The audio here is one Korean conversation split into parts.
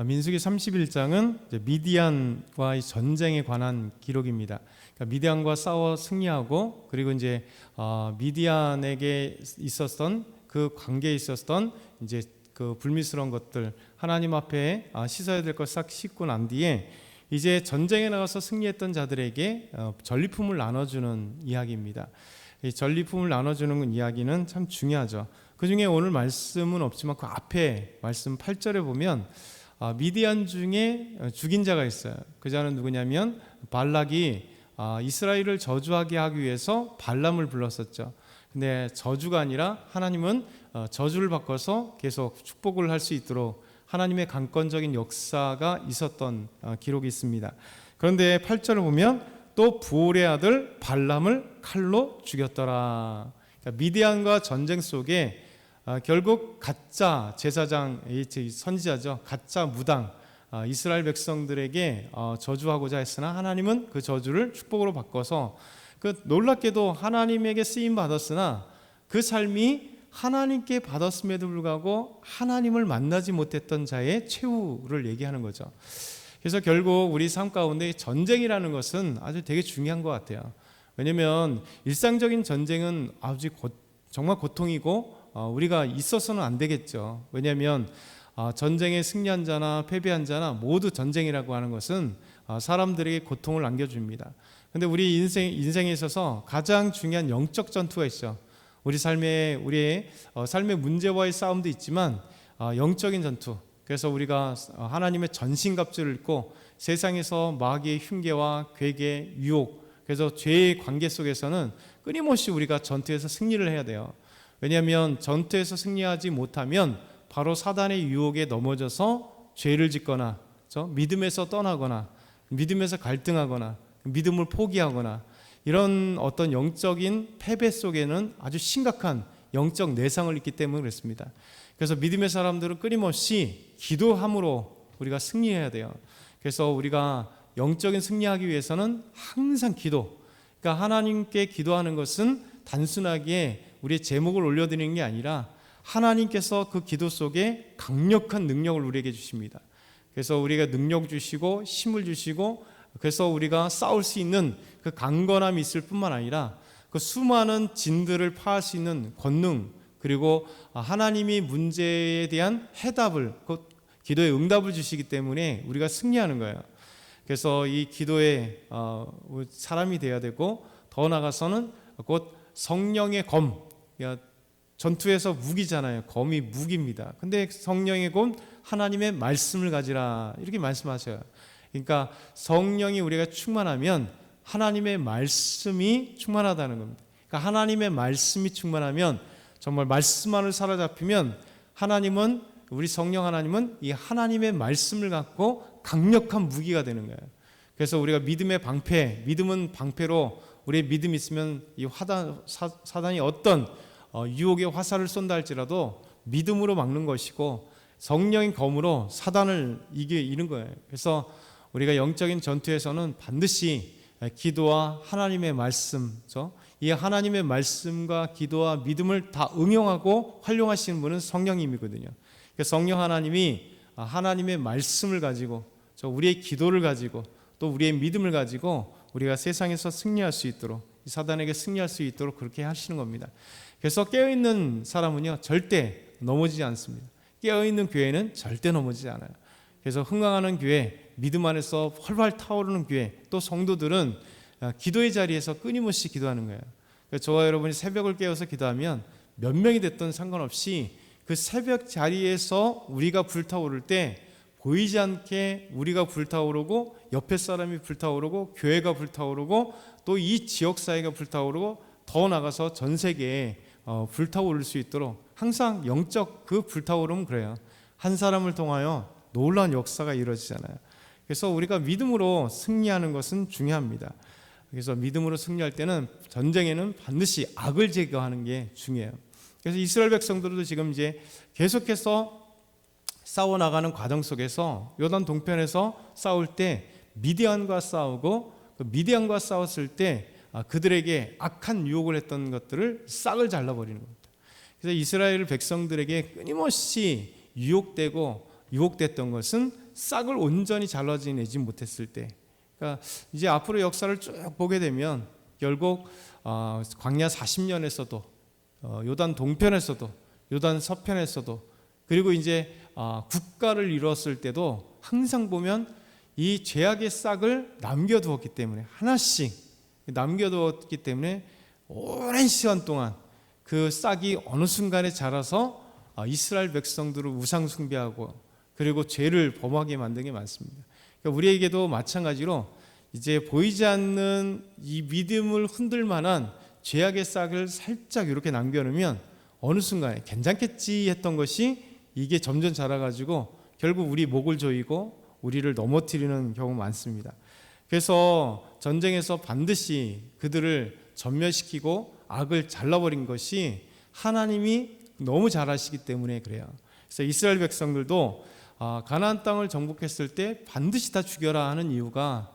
민수기 31장은 미디안과의 전쟁에 관한 기록입니다. 그러니까 미디안과 싸워 승리하고, 그리고 이제 미디안에게 있었던 그 관계에 있었던 이제 그 불미스러운 것들 하나님 앞에 씻어야 될 것 싹 씻고 난 뒤에 이제 전쟁에 나가서 승리했던 자들에게 전리품을 나눠주는 이야기입니다. 이 전리품을 나눠주는 이야기는 참 중요하죠. 그 중에 오늘 말씀은 없지만 그 앞에 말씀 8절에 보면 미디안 중에 죽인 자가 있어요. 그 자는 누구냐면 발락이 이스라엘을 저주하게 하기 위해서 발람을 불렀었죠. 근데 저주가 아니라 하나님은 저주를 바꿔서 계속 축복을 할 수 있도록 하나님의 강권적인 역사가 있었던 기록이 있습니다. 그런데 8절을 보면 또 부올의 아들 발람을 칼로 죽였더라. 그러니까 미디안과 전쟁 속에 결국 가짜 제사장, 선지자죠, 가짜 무당 이스라엘 백성들에게 저주하고자 했으나 하나님은 그 저주를 축복으로 바꿔서 놀랍게도 하나님에게 쓰임 받았으나 그 삶이 하나님께 받았음에도 불구하고 하나님을 만나지 못했던 자의 최후를 얘기하는 거죠. 그래서 결국 우리 삶 가운데 전쟁이라는 것은 아주 되게 중요한 것 같아요. 왜냐하면 일상적인 전쟁은 아주 정말 고통이고 우리가 있어서는 안 되겠죠. 왜냐하면 전쟁에 승리한 자나 패배한 자나 모두 전쟁이라고 하는 것은 사람들에게 고통을 안겨줍니다. 그런데 우리 인생에 있어서 가장 중요한 영적 전투가 있죠. 우리의 삶의 문제와의 싸움도 있지만 영적인 전투. 그래서 우리가 하나님의 전신갑주를 입고 세상에서 마귀의 흉계와 괴계, 유혹, 그래서 죄의 관계 속에서는 끊임없이 우리가 전투에서 승리를 해야 돼요. 왜냐하면 전투에서 승리하지 못하면 바로 사단의 유혹에 넘어져서 죄를 짓거나 믿음에서 떠나거나 믿음에서 갈등하거나 믿음을 포기하거나 이런 어떤 영적인 패배 속에는 아주 심각한 영적 내상을 입기 때문에 그렇습니다. 그래서 믿음의 사람들은 끊임없이 기도함으로 우리가 승리해야 돼요. 그래서 우리가 영적인 승리하기 위해서는 항상 기도, 그러니까 하나님께 기도하는 것은 단순하게 우리의 제목을 올려드리는 게 아니라 하나님께서 그 기도 속에 강력한 능력을 우리에게 주십니다. 그래서 우리가 능력 주시고 힘을 주시고, 그래서 우리가 싸울 수 있는 그 강건함이 있을 뿐만 아니라 그 수많은 진들을 파할 수 있는 권능, 그리고 하나님이 문제에 대한 해답을, 그 기도의 응답을 주시기 때문에 우리가 승리하는 거예요. 그래서 이 기도의 사람이 되어야 되고, 더 나아가서는 곧 성령의 검, 전투에서 무기잖아요. 검이 무기입니다. 근데 성령의 검, 하나님의 말씀을 가지라, 이렇게 말씀하셔요. 그러니까 성령이 우리가 충만하면 하나님의 말씀이 충만하다는 겁니다. 그러니까 하나님의 말씀이 충만하면, 정말 말씀만을 사로잡히면 하나님은, 우리 성령 하나님은 이 하나님의 말씀을 갖고 강력한 무기가 되는 거예요. 그래서 우리가 믿음의 방패, 믿음은 방패로, 우리의 믿음이 있으면 이 사단이 어떤 유혹의 화살을 쏜다 할지라도 믿음으로 막는 것이고, 성령의 검으로 사단을 이기는 거예요. 그래서 우리가 영적인 전투에서는 반드시 기도와 하나님의 말씀, 이 하나님의 말씀과 기도와 믿음을 다 응용하고 활용하시는 분은 성령님이거든요. 그러니까 성령 하나님이 하나님의 말씀을 가지고, 우리의 기도를 가지고, 또 우리의 믿음을 가지고 우리가 세상에서 승리할 수 있도록, 이 사단에게 승리할 수 있도록 그렇게 하시는 겁니다. 그래서 깨어있는 사람은요 절대 넘어지지 않습니다. 깨어있는 교회는 절대 넘어지지 않아요. 그래서 흥황하는 교회, 믿음 안에서 활활 타오르는 교회, 또 성도들은 기도의 자리에서 끊임없이 기도하는 거예요. 저와 여러분이 새벽을 깨어서 기도하면 몇 명이 됐든 상관없이 그 새벽 자리에서 우리가 불타오를 때 보이지 않게 우리가 불타오르고, 옆에 사람이 불타오르고, 교회가 불타오르고, 또 이 지역사회가 불타오르고, 더 나가서 전 세계에 불타오를 수 있도록 항상 영적 그 불타오르면 그래요. 한 사람을 통하여 놀라운 역사가 이루어지잖아요. 그래서 우리가 믿음으로 승리하는 것은 중요합니다. 그래서 믿음으로 승리할 때는 전쟁에는 반드시 악을 제거하는 게 중요해요. 그래서 이스라엘 백성들도 지금 이제 계속해서 싸워나가는 과정 속에서 요단 동편에서 싸울 때 미디안과 싸우고, 그 미디안과 싸웠을 때 그들에게 악한 유혹을 했던 것들을 싹을 잘라버리는 겁니다. 그래서 이스라엘 백성들에게 끊임없이 유혹됐던 것은 싹을 온전히 잘라내지 못했을 때, 그러니까 이제 앞으로 역사를 쭉 보게 되면 결국 광야 40년에서도 요단 동편에서도 요단 서편에서도 그리고 이제 국가를 이뤘을 때도 항상 보면 이 죄악의 싹을 남겨두었기 때문에, 하나씩 남겨두었기 때문에 오랜 시간 동안 그 싹이 어느 순간에 자라서 이스라엘 백성들을 우상 숭배하고 그리고 죄를 범하게 만든 게 많습니다. 그러니까 우리에게도 마찬가지로 이제 보이지 않는 이 믿음을 흔들 만한 죄악의 싹을 살짝 이렇게 남겨놓으면 어느 순간에 괜찮겠지 했던 것이 이게 점점 자라가지고 결국 우리 목을 조이고 우리를 넘어뜨리는 경우 많습니다. 그래서 전쟁에서 반드시 그들을 전멸시키고 악을 잘라버린 것이 하나님이 너무 잘하시기 때문에 그래요. 그래서 이스라엘 백성들도 가나안 땅을 정복했을 때 반드시 다 죽여라 하는 이유가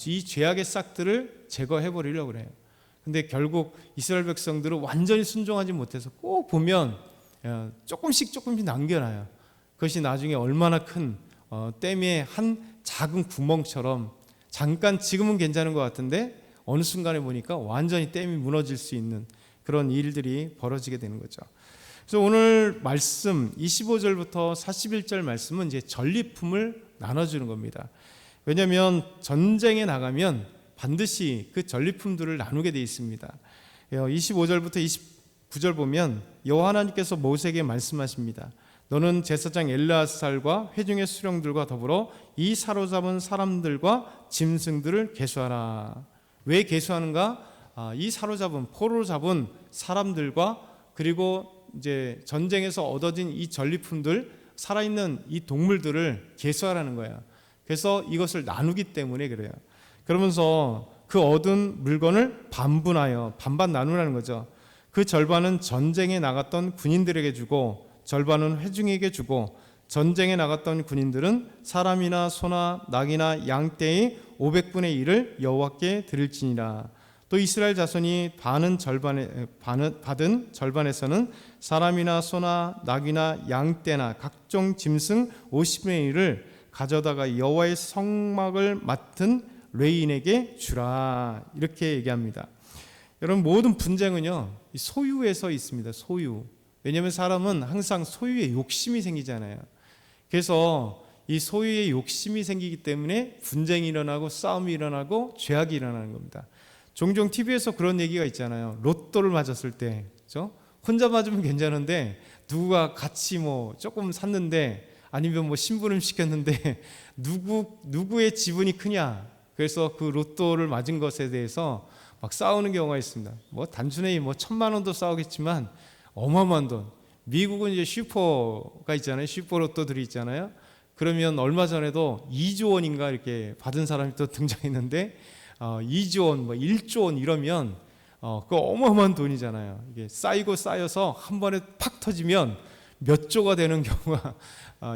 이 죄악의 싹들을 제거해버리려고 그래요. 근데 결국 이스라엘 백성들은 완전히 순종하지 못해서 꼭 보면 조금씩 남겨놔요. 그것이 나중에 얼마나 큰 댐의 한 작은 구멍처럼 잠깐 지금은 괜찮은 것 같은데 어느 순간에 보니까 완전히 댐이 무너질 수 있는 그런 일들이 벌어지게 되는 거죠. 그래서 오늘 말씀 25절부터 41절 말씀은 이제 전리품을 나눠주는 겁니다. 왜냐하면 전쟁에 나가면 반드시 그 전리품들을 나누게 되어 있습니다. 25절부터 29절 보면 여호와 하나님께서 모세에게 말씀하십니다. 너는 제사장 엘르아살과 회중의 수령들과 더불어 이 사로잡은 사람들과 짐승들을 계수하라. 왜 계수하는가? 이 사로잡은 포로로 잡은 사람들과 그리고 이제 전쟁에서 얻어진 이 전리품들, 살아있는 이 동물들을 계수하라는 거예요. 그래서 이것을 나누기 때문에 그래요. 그러면서 그 얻은 물건을 반분하여 반반 나누라는 거죠. 그 절반은 전쟁에 나갔던 군인들에게 주고 절반은 회중에게 주고 전쟁에 나갔던 군인들은 사람이나 소나 낙이나 양 떼의 500분의 1을 여호와께 드릴지니라. 또 이스라엘 자손이 받은 절반에서는 사람이나 소나 낙이나 양 떼나 각종 짐승 50분의 1을 가져다가 여호와의 성막을 맡은 레인에게 주라. 이렇게 얘기합니다. 여러분, 모든 분쟁은요 소유에서 있습니다. 소유. 왜냐하면 사람은 항상 소유에 욕심이 생기잖아요. 그래서 이 소유에 욕심이 생기기 때문에 분쟁이 일어나고 싸움이 일어나고 죄악이 일어나는 겁니다. 종종 TV에서 그런 얘기가 있잖아요. 로또를 맞았을 때, 그렇죠? 혼자 맞으면 괜찮은데 누구가 같이 뭐 조금 샀는데 아니면 뭐 심부름 시켰는데 누구의 지분이 크냐? 그래서 그 로또를 맞은 것에 대해서 막 싸우는 경우가 있습니다. 뭐 단순히 뭐 1,000만 원도 싸우겠지만 어마어마한 돈. 미국은 이제 슈퍼가 있잖아요. 슈퍼 로또들이 있잖아요. 그러면 얼마 전에도 2조 원인가 이렇게 받은 사람이 또 등장했는데 2조 원, 뭐 1조 원 이러면 그거 어마어마한 돈이잖아요. 이게 쌓이고 쌓여서 한 번에 팍 터지면 몇 조가 되는 경우가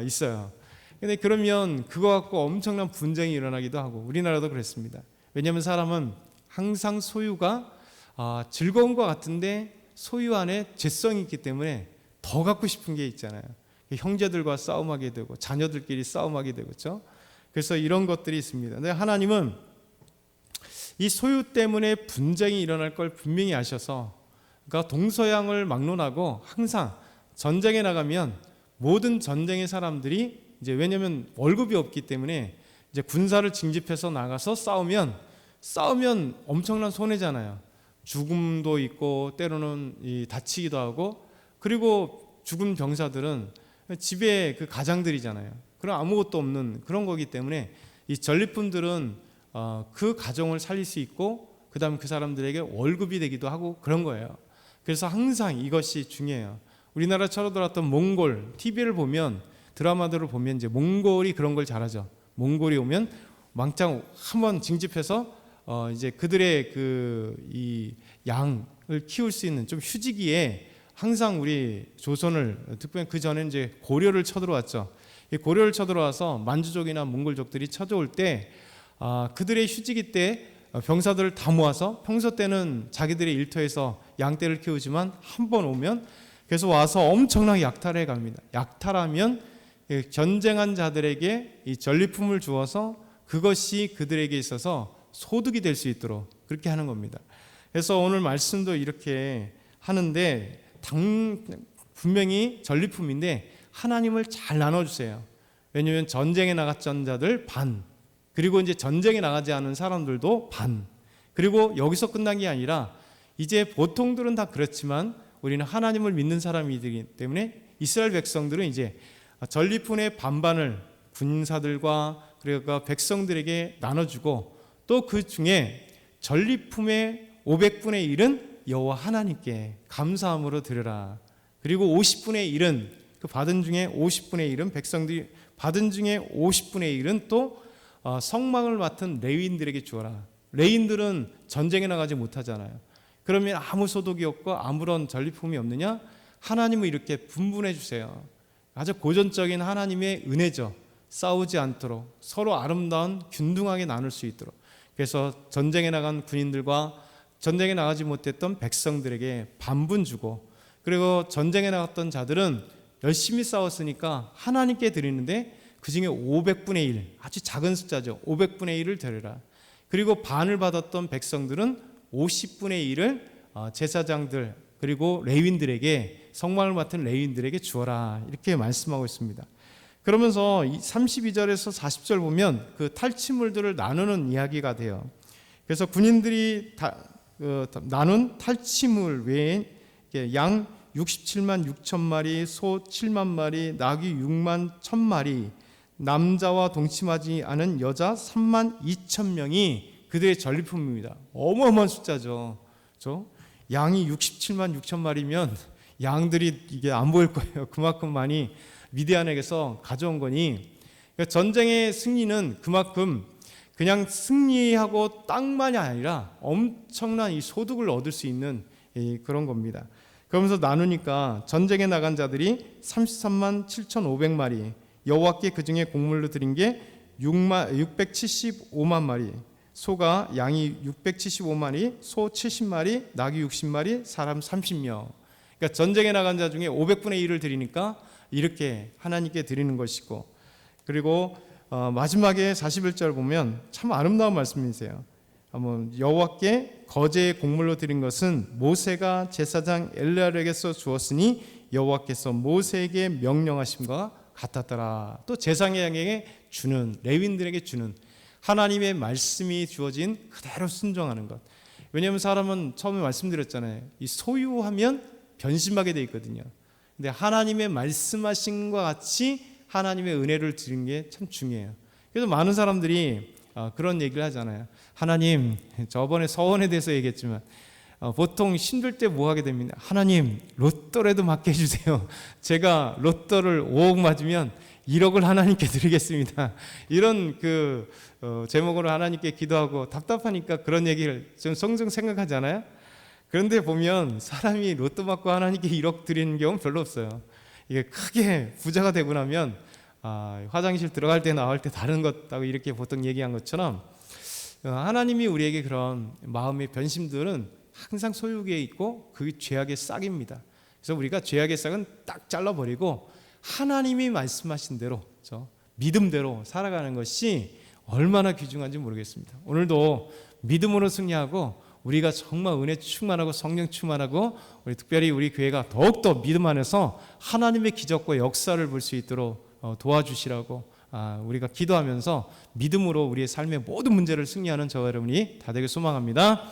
있어요. 근데 그러면 그거 갖고 엄청난 분쟁이 일어나기도 하고 우리나라도 그랬습니다. 왜냐하면 사람은 항상 소유가 즐거운 것 같은데 소유 안에 죄성이 있기 때문에 더 갖고 싶은 게 있잖아요. 형제들과 싸움하게 되고 자녀들끼리 싸움하게 되고, 그렇죠? 그래서 이런 것들이 있습니다. 근데 하나님은 이 소유 때문에 분쟁이 일어날 걸 분명히 아셔서, 그러니까 동서양을 막론하고 항상 전쟁에 나가면 모든 전쟁의 사람들이 이제 왜냐하면 월급이 없기 때문에 이제 군사를 징집해서 나가서 싸우면 엄청난 손해잖아요. 죽음도 있고 때로는 다치기도 하고, 그리고 죽은 병사들은 집에 그 가장들이잖아요. 그럼 아무것도 없는 그런 거기 때문에 이 전리품들은 그 가정을 살릴 수 있고 그 다음 그 사람들에게 월급이 되기도 하고 그런 거예요. 그래서 항상 이것이 중요해요. 우리나라 쳐들어왔던 몽골 TV를 보면, 드라마들을 보면 이제 몽골이 그런 걸 잘하죠. 몽골이 오면 망창 한번 징집해서 이제 그들의 이 양을 키울 수 있는 좀 휴지기에 항상 우리 조선을, 특별히 그 전에 이제 고려를 쳐들어왔죠. 이 고려를 쳐들어와서 만주족이나 몽골족들이 쳐들어올 때 그들의 휴지기 때 병사들을 다 모아서, 평소 때는 자기들의 일터에서 양떼를 키우지만 한 번 오면 그래서 와서 엄청나게 약탈해 갑니다. 약탈하면 전쟁한 자들에게 이 전리품을 주어서 그것이 그들에게 있어서 소득이 될 수 있도록 그렇게 하는 겁니다. 그래서 오늘 말씀도 이렇게 하는데 분명히 전리품인데 하나님을 잘 나눠주세요. 왜냐하면 전쟁에 나갔던 자들 반, 그리고 이제 전쟁에 나가지 않은 사람들도 반, 그리고 여기서 끝난 게 아니라 이제 보통들은 다 그렇지만 우리는 하나님을 믿는 사람이기 때문에 이스라엘 백성들은 이제 전리품의 반반을 군사들과 그리고 백성들에게 나눠주고 또 그 중에 전리품의 500분의 1은 여호와 하나님께 감사함으로 드려라. 그리고 50분의 1은 그 받은 중에 50분의 1은 백성들이 받은 중에 50분의 1은 또 성막을 맡은 레위인들에게 주어라. 레위인들은 전쟁에 나가지 못하잖아요. 그러면 아무 소득이 없고 아무런 전리품이 없느냐? 하나님은 이렇게 분분해 주세요. 아주 고전적인 하나님의 은혜죠. 싸우지 않도록 서로 아름다운 균등하게 나눌 수 있도록. 그래서 전쟁에 나간 군인들과 전쟁에 나가지 못했던 백성들에게 반분 주고, 그리고 전쟁에 나갔던 자들은 열심히 싸웠으니까 하나님께 드리는데 그 중에 500분의 1, 아주 작은 숫자죠. 500분의 1을 드려라. 그리고 반을 받았던 백성들은 50분의 1을 제사장들 그리고 레위인들에게, 성막을 맡은 레위인들에게 주어라. 이렇게 말씀하고 있습니다. 그러면서 32절에서 40절 보면 그 탈취물들을 나누는 이야기가 돼요. 그래서 군인들이 나눈 탈취물 외에 양 67만 6천 마리, 소 7만 마리, 나귀 6만 1천 마리, 남자와 동침하지 않은 여자 3만 2천 명이 그들의 전리품입니다. 어마어마한 숫자죠. 양이 67만 6천 마리면 양들이 이게 안 보일 거예요. 그만큼 많이 미디안에게서 가져온 거니, 그러니까 전쟁의 승리는 그만큼 그냥 승리하고 땅만이 아니라 엄청난 이 소득을 얻을 수 있는 그런 겁니다. 그러면서 나누니까 전쟁에 나간 자들이 33만 7,500마리, 여호와께 그중에 곡물로 드린 게 675만 마리, 소가 양이 675마리, 소 70마리, 나귀 60마리, 사람 30명. 그러니까 전쟁에 나간 자 중에 500분의 1을 드리니까 이렇게 하나님께 드리는 것이고, 그리고 마지막에 41절 보면 참 아름다운 말씀이세요. 여호와께 거제의 곡물로 드린 것은 모세가 제사장 엘리야에게서 주었으니 여호와께서 모세에게 명령하심과 같았더라. 또 제사장에게 주는, 레위인들에게 주는 하나님의 말씀이 주어진 그대로 순종하는 것. 왜냐하면 사람은 처음에 말씀드렸잖아요. 이 소유하면 변심하게 돼 있거든요. 근데 하나님의 말씀하신 것과 같이 하나님의 은혜를 드리는 게 참 중요해요. 그래서 많은 사람들이 그런 얘기를 하잖아요. 하나님, 저번에 서원에 대해서 얘기했지만 보통 힘들 때 뭐 하게 됩니다. 하나님, 로또라도 맞게 해주세요. 제가 로또를 5억 맞으면 1억을 하나님께 드리겠습니다. 이런 제목으로 하나님께 기도하고 답답하니까 그런 얘기를 좀 성성 생각하잖아요. 그런데 보면 사람이 로또 맞고 하나님께 1억 드리는 경우는 별로 없어요. 이게 크게 부자가 되고 나면 화장실 들어갈 때 나올 때 다른 것하고 이렇게 보통 얘기한 것처럼 하나님이 우리에게 그런 마음의 변심들은 항상 소유에 있고 그게 죄악의 싹입니다. 그래서 우리가 죄악의 싹은 딱 잘라버리고 하나님이 말씀하신 대로 믿음대로 살아가는 것이 얼마나 귀중한지 모르겠습니다. 오늘도 믿음으로 승리하고 우리가 정말 은혜 충만하고 성령 충만하고 특별히 우리 교회가 더욱더 믿음 안에서 하나님의 기적과 역사를 볼 수 있도록 도와주시라고 우리가 기도하면서 믿음으로 우리의 삶의 모든 문제를 승리하는 저와 여러분이 다 되길 소망합니다.